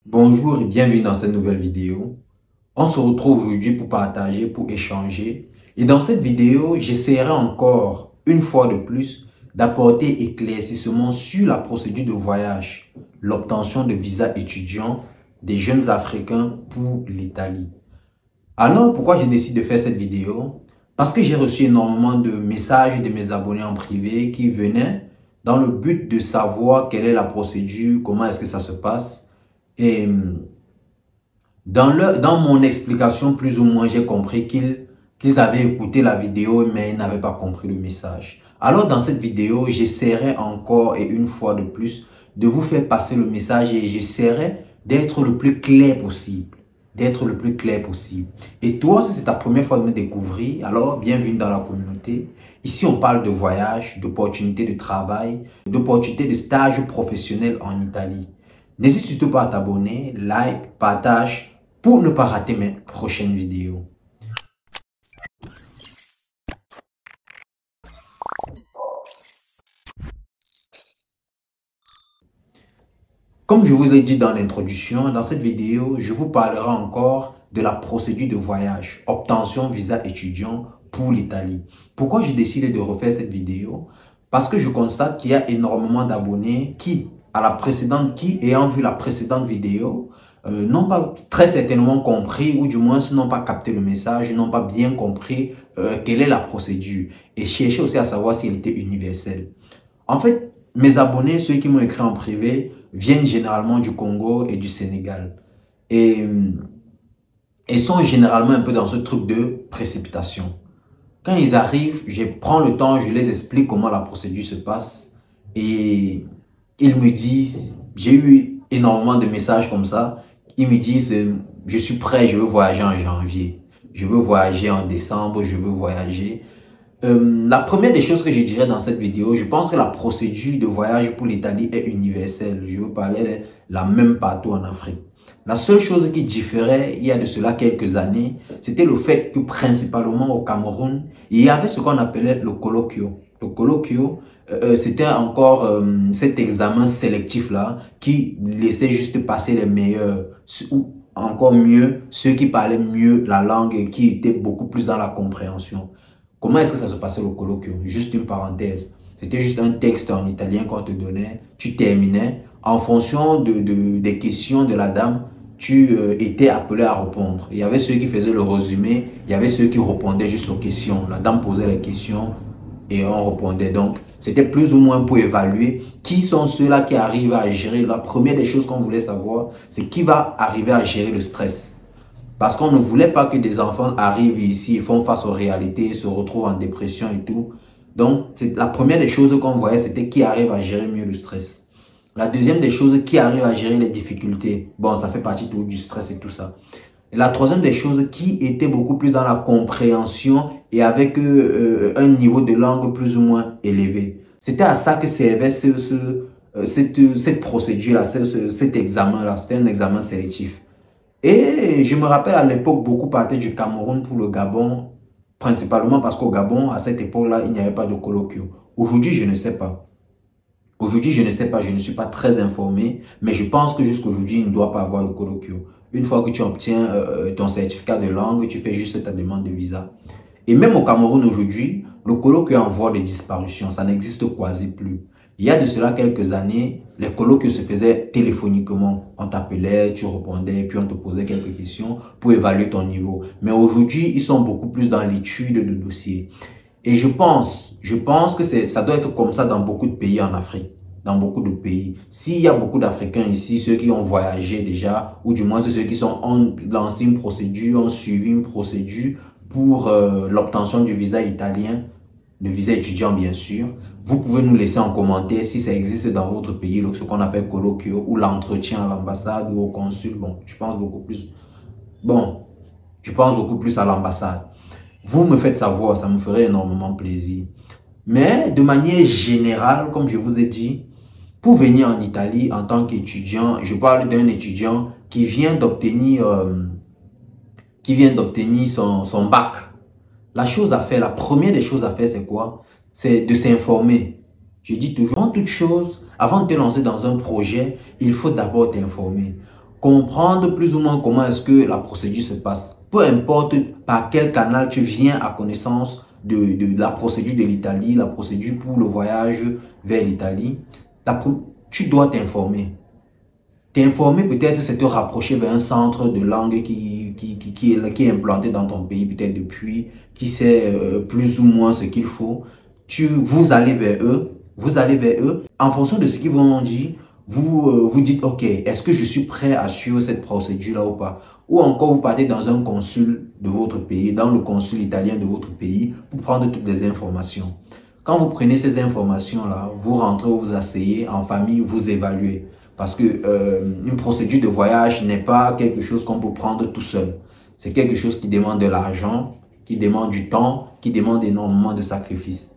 Bonjour et bienvenue dans cette nouvelle vidéo. On se retrouve aujourd'hui pour partager, pour échanger. Et dans cette vidéo, j'essaierai encore, une fois de plus, d'apporter éclaircissement sur la procédure de voyage, l'obtention de visa étudiant des jeunes Africains pour l'Italie. Alors, pourquoi j'ai décidé de faire cette vidéo? Parce que j'ai reçu énormément de messages de mes abonnés en privé qui venaient dans le but de savoir quelle est la procédure, comment est-ce que ça se passe. Et dans mon explication, plus ou moins, j'ai compris qu'ils avaient écouté la vidéo, mais ils n'avaient pas compris le message. Alors, dans cette vidéo, j'essaierai encore et une fois de plus de vous faire passer le message et j'essaierai d'être le plus clair possible. D'être le plus clair possible. Et toi, si c'est ta première fois de me découvrir, alors bienvenue dans la communauté. Ici, on parle de voyage, d'opportunités de travail, d'opportunités de stage professionnel en Italie. N'hésite surtout pas à t'abonner, like, partage pour ne pas rater mes prochaines vidéos. Comme je vous ai dit dans l'introduction, dans cette vidéo, je vous parlerai encore de la procédure de voyage, obtention visa étudiant pour l'Italie. Pourquoi j'ai décidé de refaire cette vidéo? Parce que je constate qu'il y a énormément d'abonnés qui, ayant vu la précédente vidéo, n'ont pas très certainement compris ou du moins n'ont pas capté le message, n'ont pas bien compris quelle est la procédure et chercher aussi à savoir si elle était universelle. En fait, mes abonnés, ceux qui m'ont écrit en privé, viennent généralement du Congo et du Sénégal. Et sont généralement un peu dans ce truc de précipitation. Quand ils arrivent, je prends le temps, je les explique comment la procédure se passe. Et ils me disent, j'ai eu énormément de messages comme ça. Ils me disent, je suis prêt, je veux voyager en janvier. Je veux voyager en décembre, je veux voyager. La première des choses que je dirais dans cette vidéo, je pense que la procédure de voyage pour l'Italie est universelle. Je veux parler la même partout en Afrique. La seule chose qui différait il y a de cela quelques années, c'était le fait que principalement au Cameroun, il y avait ce qu'on appelait le colloquio. Le colloquio, c'était encore cet examen sélectif-là qui laissait juste passer les meilleurs, ou encore mieux, ceux qui parlaient mieux la langue et qui étaient beaucoup plus dans la compréhension. Comment est-ce que ça se passait le colloquio? Juste une parenthèse. C'était juste un texte en italien qu'on te donnait. Tu terminais. En fonction des questions de la dame, tu étais appelé à répondre. Il y avait ceux qui faisaient le résumé. Il y avait ceux qui répondaient juste aux questions. La dame posait les questions et on répondait. Donc, c'était plus ou moins pour évaluer qui sont ceux-là qui arrivent à gérer. La première des choses qu'on voulait savoir, c'est qui va arriver à gérer le stress. Parce qu'on ne voulait pas que des enfants arrivent ici et font face aux réalités, se retrouvent en dépression et tout. Donc, la première des choses qu'on voyait, c'était qui arrive à gérer mieux le stress. La deuxième des choses, qui arrive à gérer les difficultés. Bon, ça fait partie tout du stress et tout ça. Et la troisième des choses, qui était beaucoup plus dans la compréhension et avec un niveau de langue plus ou moins élevé. C'était à ça que servait cette procédure-là, cet examen-là. C'était un examen sélectif. Et je me rappelle à l'époque, beaucoup partaient du Cameroun pour le Gabon, principalement parce qu'au Gabon, à cette époque-là, il n'y avait pas de colloquio. Aujourd'hui, je ne sais pas. Aujourd'hui, je ne sais pas, je ne suis pas très informé, mais je pense que jusqu'à aujourd'hui, il ne doit pas avoir le colloquio. Une fois que tu obtiens ton certificat de langue, tu fais juste ta demande de visa. Et même au Cameroun aujourd'hui, le colloquio est en voie de disparition, ça n'existe quasi plus. Il y a de cela quelques années, les colloques se faisaient téléphoniquement. On t'appelait, tu répondais, puis on te posait quelques questions pour évaluer ton niveau. Mais aujourd'hui, ils sont beaucoup plus dans l'étude de dossiers. Et je pense que ça doit être comme ça dans beaucoup de pays en Afrique. Dans beaucoup de pays. S'il y a beaucoup d'Africains ici, ceux qui ont voyagé déjà, ou du moins ceux qui ont lancé une procédure, ont suivi une procédure pour l'obtention du visa italien, de visa étudiant bien sûr, vous pouvez nous laisser en commentaire si ça existe dans votre pays, ce qu'on appelle colloquio ou l'entretien à l'ambassade ou au consul. Bon, je pense beaucoup plus à l'ambassade. Vous me faites savoir, ça me ferait énormément plaisir. Mais de manière générale, comme je vous ai dit, pour venir en Italie en tant qu'étudiant, je parle d'un étudiant qui vient d'obtenir son bac. La première des choses à faire, c'est quoi? C'est de s'informer. Je dis toujours, en toute chose, avant de te lancer dans un projet, il faut d'abord t'informer. comprendre plus ou moins comment est-ce que la procédure se passe. Peu importe par quel canal tu viens à connaissance de la procédure de l'Italie, la procédure pour le voyage vers l'Italie, tu dois t'informer. T'informer peut-être, c'est te rapprocher vers un centre de langue qui est implanté dans ton pays, peut-être depuis, qui sait plus ou moins ce qu'il faut. Vous allez vers eux, en fonction de ce qu'ils vont dire, vous dites, ok, est-ce que je suis prêt à suivre cette procédure-là ou pas? Ou encore, vous partez dans un consul de votre pays, dans le consul italien de votre pays, pour prendre toutes les informations. Quand vous prenez ces informations-là, vous rentrez, vous asseyez en famille, vous évaluez. Parce que une procédure de voyage n'est pas quelque chose qu'on peut prendre tout seul. C'est quelque chose qui demande de l'argent, qui demande du temps, qui demande énormément de sacrifices.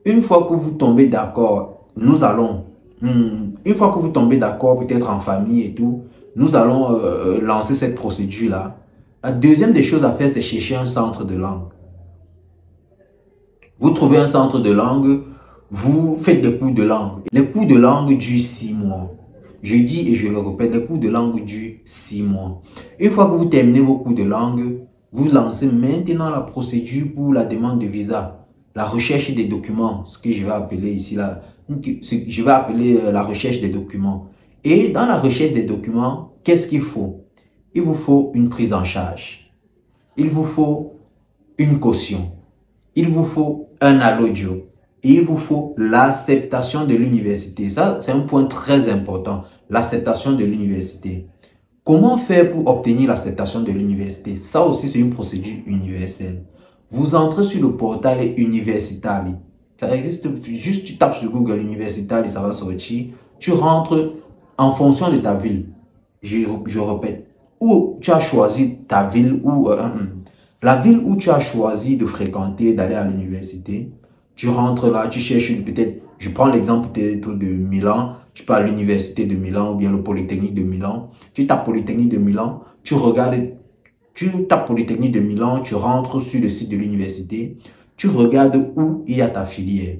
Une fois que vous tombez d'accord, une fois que vous tombez d'accord, peut-être en famille et tout, nous allons lancer cette procédure-là. La deuxième des choses à faire, c'est chercher un centre de langue. Vous trouvez un centre de langue, vous faites des cours de langue. Les cours de langue durent 6 mois. Je dis et je le répète, les cours de langue durent 6 mois. Une fois que vous terminez vos cours de langue, vous lancez maintenant la procédure pour la demande de visa. La recherche des documents, ce que je vais appeler ici, je vais appeler la recherche des documents. Et dans la recherche des documents, qu'est-ce qu'il faut? Il vous faut une prise en charge. Il vous faut une caution. Il vous faut un allodial. Et il vous faut l'acceptation de l'université. Ça, c'est un point très important. L'acceptation de l'université. Comment faire pour obtenir l'acceptation de l'université? Ça aussi, c'est une procédure universelle. Vous entrez sur le portail Universitali. Ça existe, juste tu tapes sur Google Universitali, ça va sortir. Tu rentres en fonction de ta ville. Je répète, où tu as choisi ta ville, la ville où tu as choisi de fréquenter, d'aller à l'université. Tu rentres là, tu cherches peut-être, je prends l'exemple peut-être de Milan, tu pars à l'université de Milan ou bien le Polytechnique de Milan. Tu tapes Polytechnique de Milan, tu tapes Polytechnique de Milan, tu rentres sur le site de l'université, tu regardes où il y a ta filière.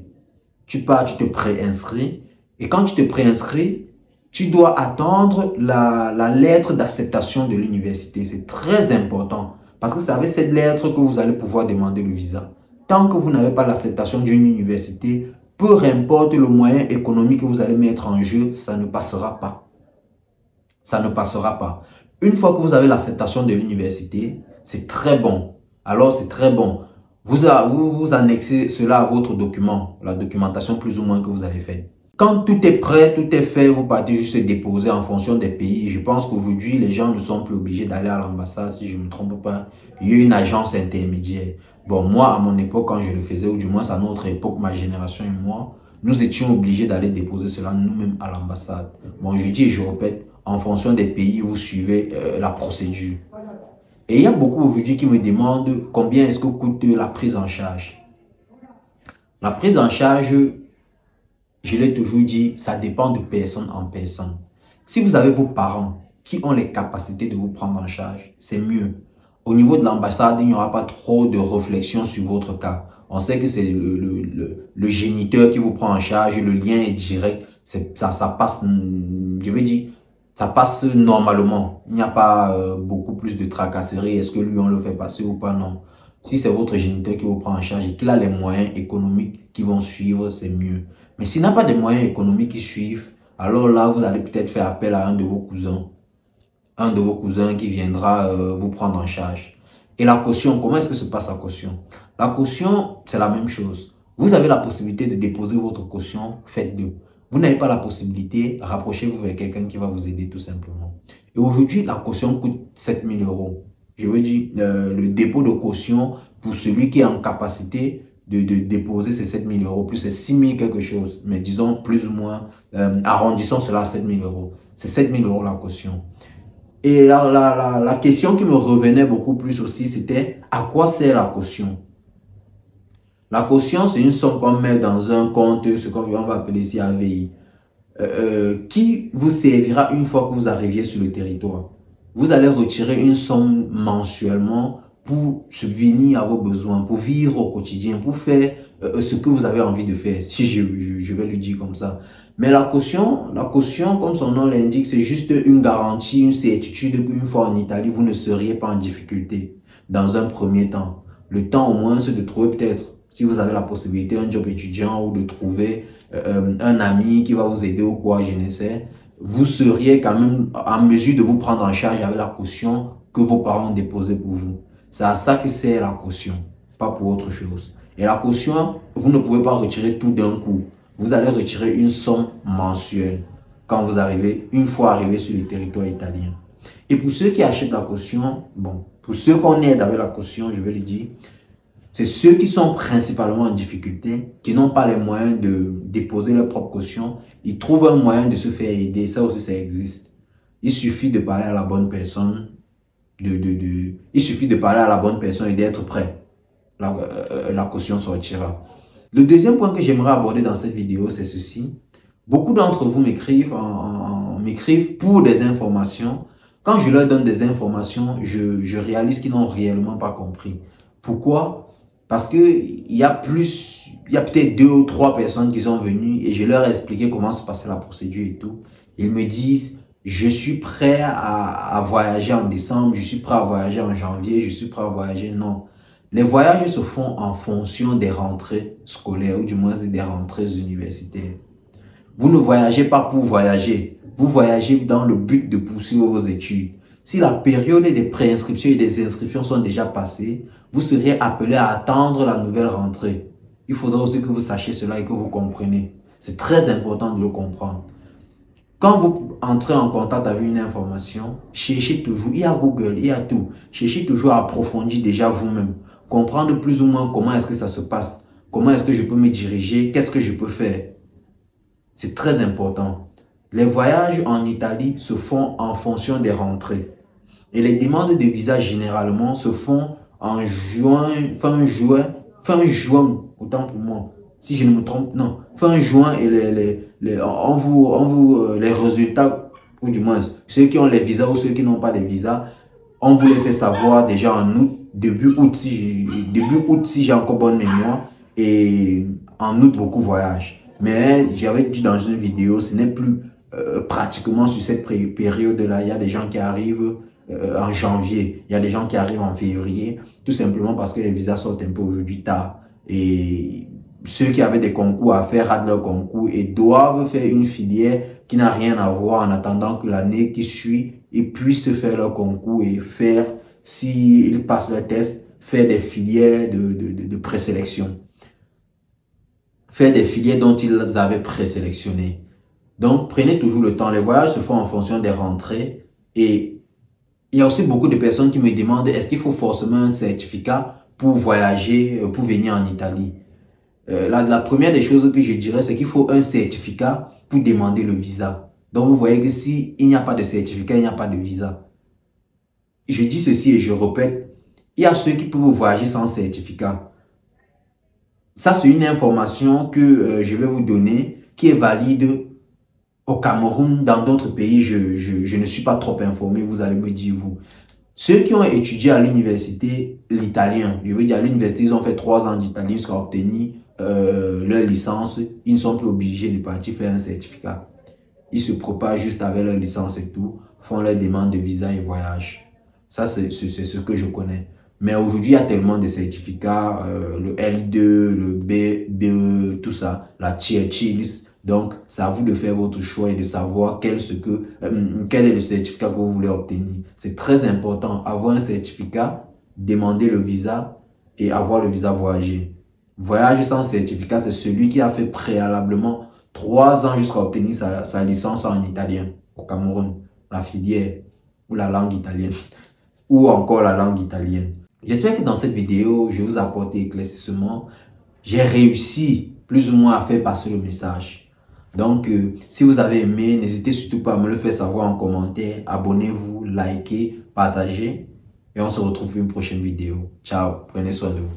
Tu pars, tu te préinscris et quand tu te préinscris, tu dois attendre la lettre d'acceptation de l'université. C'est très important parce que c'est avec cette lettre que vous allez pouvoir demander le visa. Tant que vous n'avez pas l'acceptation d'une université, peu importe le moyen économique que vous allez mettre en jeu, ça ne passera pas. Ça ne passera pas. Une fois que vous avez l'acceptation de l'université, c'est très bon. Alors, c'est très bon. Vous annexez cela à votre document, la documentation plus ou moins que vous avez faite. Quand tout est prêt, tout est fait, vous partez juste déposer en fonction des pays. Je pense qu'aujourd'hui, les gens ne sont plus obligés d'aller à l'ambassade, si je ne me trompe pas. Il y a une agence intermédiaire. Bon, moi, à mon époque, quand je le faisais, ou du moins à notre époque, ma génération et moi, nous étions obligés d'aller déposer cela nous-mêmes à l'ambassade. Bon, je dis et je répète, en fonction des pays, vous suivez la procédure. Et il y a beaucoup aujourd'hui qui me demandent combien est-ce que coûte la prise en charge. La prise en charge, je l'ai toujours dit, ça dépend de personne en personne. Si vous avez vos parents qui ont les capacités de vous prendre en charge, c'est mieux. Au niveau de l'ambassade, il n'y aura pas trop de réflexion sur votre cas. On sait que c'est le géniteur qui vous prend en charge, le lien est direct, ça passe, je veux dire, ça passe normalement. Il n'y a pas beaucoup plus de tracasseries. Est-ce que lui, on le fait passer ou pas? Non. Si c'est votre géniteur qui vous prend en charge et qu'il a les moyens économiques qui vont suivre, c'est mieux. Mais s'il n'a pas de moyens économiques qui suivent, alors là, vous allez peut-être faire appel à un de vos cousins. Un de vos cousins qui viendra vous prendre en charge. Et la caution, comment est-ce que se passe la caution? La caution, c'est la même chose. Vous avez la possibilité de déposer votre caution, faites-le. Vous n'avez pas la possibilité, rapprochez-vous vers quelqu'un qui va vous aider tout simplement. Et aujourd'hui, la caution coûte 7 000 €. Je veux dire, le dépôt de caution pour celui qui est en capacité de déposer ces 7 000 €, plus c'est 6 000 quelque chose. Mais disons plus ou moins, arrondissons cela à 7 000 €. C'est 7 000 € la caution. Et la question qui me revenait beaucoup plus aussi, c'était à quoi sert la caution? La caution, c'est une somme qu'on met dans un compte, ce qu'on va appeler ici AVI, qui vous servira une fois que vous arriviez sur le territoire. Vous allez retirer une somme mensuellement pour subvenir à vos besoins, pour vivre au quotidien, pour faire ce que vous avez envie de faire, si je vais le dire comme ça. Mais la caution, comme son nom l'indique, c'est juste une garantie, une certitude qu'une fois en Italie, vous ne seriez pas en difficulté dans un premier temps. Le temps au moins, c'est de trouver peut-être, si vous avez la possibilité, un job étudiant ou de trouver un ami qui va vous aider ou quoi, je ne sais. Vous seriez quand même en mesure de vous prendre en charge avec la caution que vos parents ont déposée pour vous. C'est à ça que c'est la caution, pas pour autre chose. Et la caution, vous ne pouvez pas retirer tout d'un coup. Vous allez retirer une somme mensuelle quand vous arrivez, une fois arrivé sur le territoire italien. Et pour ceux qui achètent la caution, bon, pour ceux qu'on aide avec la caution, je vais le dire, c'est ceux qui sont principalement en difficulté, qui n'ont pas les moyens de déposer leur propre caution. Ils trouvent un moyen de se faire aider. Ça aussi, ça existe. Il suffit de parler à la bonne personne, il suffit de parler à la bonne personne et d'être prêt. La caution sortira. Le deuxième point que j'aimerais aborder dans cette vidéo, c'est ceci. Beaucoup d'entre vous m'écrivent pour des informations. Quand je leur donne des informations, je réalise qu'ils n'ont réellement pas compris. Pourquoi? Parce que il y a peut-être 2 ou 3 personnes qui sont venues et je leur ai expliqué comment se passait la procédure et tout. Ils me disent, je suis prêt à voyager en décembre, je suis prêt à voyager en janvier, je suis prêt à voyager. Non. Les voyages se font en fonction des rentrées scolaires ou du moins des rentrées universitaires. Vous ne voyagez pas pour voyager. Vous voyagez dans le but de poursuivre vos études. Si la période des préinscriptions et des inscriptions sont déjà passées, vous serez appelé à attendre la nouvelle rentrée. Il faudra aussi que vous sachiez cela et que vous compreniez. C'est très important de le comprendre. Quand vous entrez en contact avec une information, cherchez toujours, il y a Google, il y a tout. Cherchez toujours à approfondir déjà vous-même. Comprendre plus ou moins comment est-ce que ça se passe. Comment est-ce que je peux me diriger, qu'est-ce que je peux faire. C'est très important. Les voyages en Italie se font en fonction des rentrées. Et les demandes de visa généralement se font en fin juin, autant pour moi. Si je ne me trompe, non. Fin juin et les résultats, ou du moins ceux qui ont les visas ou ceux qui n'ont pas les visas, on vous les fait savoir déjà en août, début août si j'ai encore bonne mémoire. Et en août, beaucoup voyagent. Mais j'avais dit dans une vidéo, ce n'est plus pratiquement sur cette période-là. Il y a des gens qui arrivent en janvier, il y a des gens qui arrivent en février, tout simplement parce que les visas sortent un peu aujourd'hui tard. Et ceux qui avaient des concours à faire ratent leur concours et doivent faire une filière qui n'a rien à voir en attendant que l'année qui suit, ils puissent faire leur concours et faire, s'ils passent leur test, faire des filières de présélection. Faire des filières dont ils avaient présélectionné. Donc, prenez toujours le temps. Les voyages se font en fonction des rentrées. Et il y a aussi beaucoup de personnes qui me demandent est-ce qu'il faut forcément un certificat pour voyager, pour venir en Italie. La première des choses que je dirais, c'est qu'il faut un certificat pour demander le visa. Donc, vous voyez que s'il n'y a pas de certificat, il n'y a pas de visa. Je dis ceci et je répète, il y a ceux qui peuvent voyager sans certificat. Ça, c'est une information que je vais vous donner qui est valide au Cameroun. Dans d'autres pays, je ne suis pas trop informé, vous allez me dire vous. Ceux qui ont étudié à l'université l'italien, je veux dire à l'université, ils ont fait 3 ans d'italien jusqu'à obtenir leur licence. Ils ne sont plus obligés de partir faire un certificat. Ils se propagent juste avec leur licence et tout, font leur demande de visa et voyagent. Ça, c'est ce que je connais. Mais aujourd'hui, il y a tellement de certificats, le L2, le B2, tout ça, la Tier list. Donc, c'est à vous de faire votre choix et de savoir quel est le certificat que vous voulez obtenir. C'est très important, avoir un certificat, demander le visa et avoir le visa voyager. Voyage sans certificat, c'est celui qui a fait préalablement 3 ans jusqu'à obtenir sa licence en italien au Cameroun, la filière ou la langue italienne, ou encore la langue italienne. J'espère que dans cette vidéo, je vous apporte éclaircissement. J'ai réussi plus ou moins à faire passer le message. Donc, si vous avez aimé, n'hésitez surtout pas à me le faire savoir en commentaire. Abonnez-vous, likez, partagez. Et on se retrouve pour une prochaine vidéo. Ciao, prenez soin de vous.